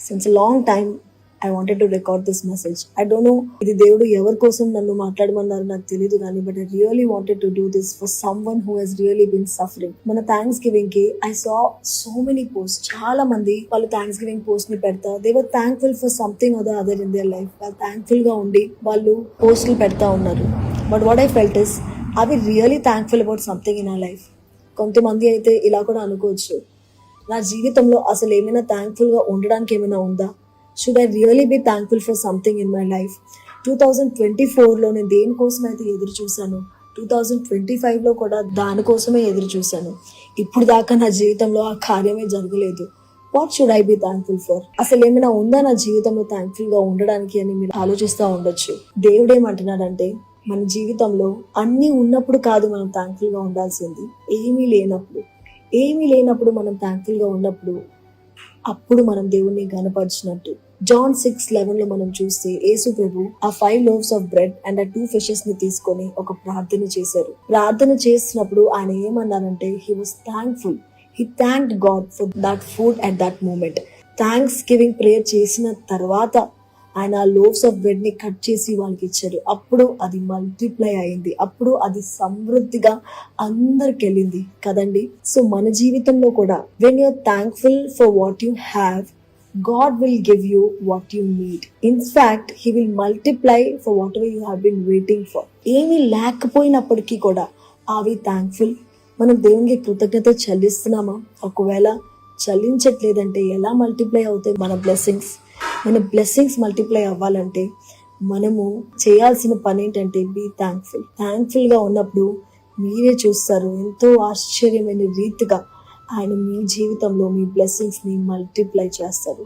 Since a long time I wanted to record this message. I don't know ఇది దేవుడు ఎవరి కోసం నన్ను మాట్లాడమన్నారు నాకు తెలియదు కానీ but I really wanted to do this for someone who has really been suffering. మన థ్యాంక్స్ గివింగ్ కి I saw so many posts. చాలా మంది వాళ్ళు థ్యాంక్స్ గివింగ్ పోస్ట్ ని పెడతా. They were thankful for something or the other in their life. వాళ్ళు thankful గా ఉండి వాళ్ళు పోస్టులు పెడతా ఉన్నారు. But what I felt is, are we really thankful about something in our life? కొంతమంది అయితే ఇలా కూడా అనుకోవచ్చు, నా జీవితంలో అసలు ఏమైనా థ్యాంక్ఫుల్గా ఉండడానికి ఏమైనా ఉందా? Should I really be thankful for something in my life? 2024లో నేను దేనికోసం అయితే ఎదురు చూశాను, 2025లో కూడా దానికోసమే ఎదురు చూశాను. ఇప్పుడు దాకా నా జీవితంలో ఆ కార్యమే జరగలేదు. What should I be thankful for? అసలు ఏమైనా ఉందా నా జీవితంలో థ్యాంక్ఫుల్గా ఉండడానికి అని మీరు ఆలోచిస్తూ ఉండొచ్చు. దేవుడు ఏమంటున్నాడంటే, మన జీవితంలో అన్నీ ఉన్నప్పుడు కాదు మనం థ్యాంక్ఫుల్గా ఉండాల్సింది, ఏమీ లేనప్పుడు మనం థ్యాంక్ఫుల్గా ఉన్నప్పుడు అప్పుడు మనం దేవుణ్ణి గణపరిచినట్టు. జాన్ 6:11 మనం చూస్తే యేసు ప్రభు ఆ 5 loaves of bread and ఆ 2 fishes ని తీసుకొని ఒక ప్రార్థన చేశారు. ప్రార్థన చేసినప్పుడు ఆయన ఏమన్నారంటే, he was thankful. He thanked God for that food at that moment. Thanks giving prayer చేసిన తర్వాత ఆయన లోవ్స్ ఆఫ్ బ్రెడ్ ని కట్ చేసి వాళ్ళకి ఇచ్చారు. అప్పుడు అది మల్టిప్లై అయింది, అప్పుడు అది సమృద్ధిగా అందరికి వెళ్ళింది కదండి. సో మన జీవితంలో కూడా when your thankful for what you have, God will give you what you need. In fact, He will multiply for whatever you have been waiting for. ఏమీ లేకపోయినప్పటికీ కూడా are we thankful? మనం దేవునికి కృతజ్ఞత చెల్లిస్తున్నామా? ఒకవేళ చెల్లించట్లేదంటే ఎలా మల్టిప్లై అవుతాయి మన బ్లెస్సింగ్స్? మన బ్లెస్సింగ్స్ మల్టిప్లై అవ్వాలంటే మనము చేయాల్సిన పని ఏంటంటే బీ థ్యాంక్ఫుల్. థ్యాంక్ఫుల్గా ఉన్నప్పుడు మీరే చూస్తారు ఎంతో ఆశ్చర్యమైన రీతిగా ఆయన మీ జీవితంలో మీ బ్లెస్సింగ్స్ని మల్టిప్లై చేస్తారు.